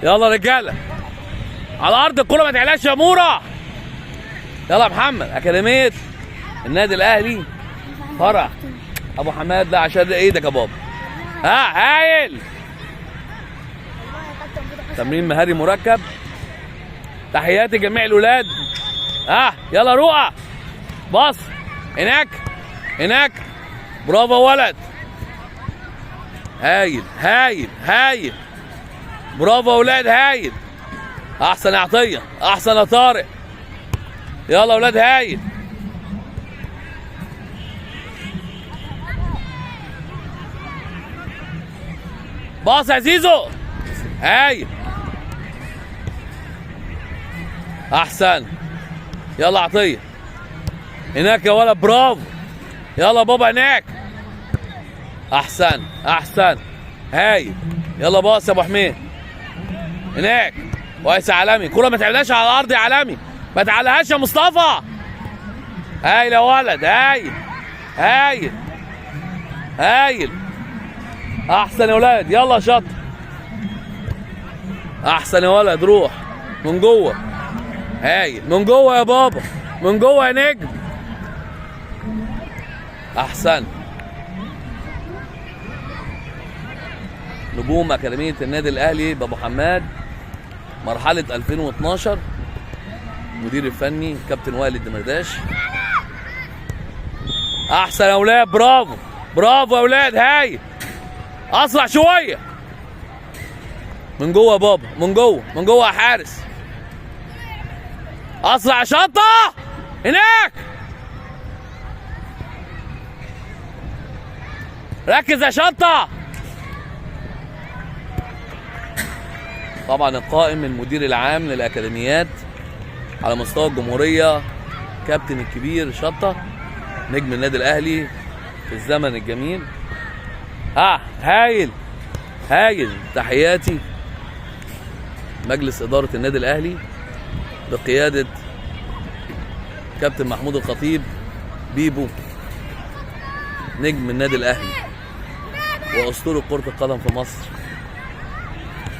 يلا رجاله على ارض الكوره، ما تعلاش يا مورا. يلا يا محمد. اكاديميه النادي الاهلي فرع ابو حماد. لا عشان ايدك يا بابا. هايل. تمرين مهاري مركب. تحياتي جميع الاولاد. يلا رؤى باص هناك هناك. برافو ولد. هايل هايل هايل. برافو اولاد هايل. احسن يا عطيه، احسن يا طارق. يلا اولاد هايل. باص يا زيزو. هايل. احسن. يلا عطيه هناك يا ولد. برافو. يلا بابا هناك. احسن احسن. هايل. يلا باص يا ابو حميد هناك. كويس يا علامي. كوره ما تعملهاش على الارض يا علامي، ما تعلقهاش يا مصطفى. هايل يا ولد. هايل هايل هايل. احسن يا ولاد. يلا شط. احسن يا ولد. روح من جوه. هايل من جوه يا بابا، من جوه يا نجم. احسن. نجوم اكاديميه النادي الاهلي بابو حماد مرحله 2012. المدير الفني كابتن وائل الدمرداش. احسن يا اولاد. برافو برافو يا اولاد. هايل. اسرع شويه. من جوه يا بابا، من جوه من جوه يا حارس. اسرع يا شطه هناك. ركز يا شطه. طبعا القائم المدير العام للاكاديميات على مستوى الجمهوريه كابتن الكبير شطه، نجم النادي الاهلي في الزمن الجميل. هايل هايل. تحياتي مجلس اداره النادي الاهلي بقياده كابتن محمود الخطيب بيبو، نجم النادي الاهلي واسطوره كره القدم في مصر.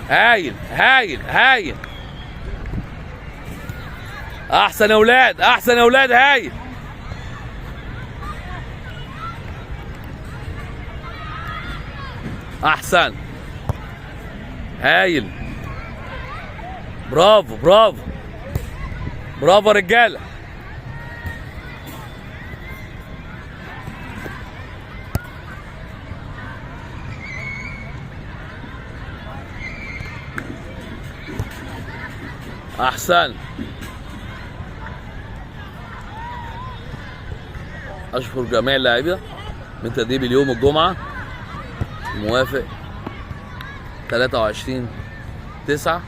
هايل هايل هايل. احسن يا اولاد، احسن يا اولاد. هايل. احسن. هايل. برافو برافو برافو يا رجاله. احسن. اشكر جميع اللاعبين من تدريب اليوم الجمعه الموافق 23/9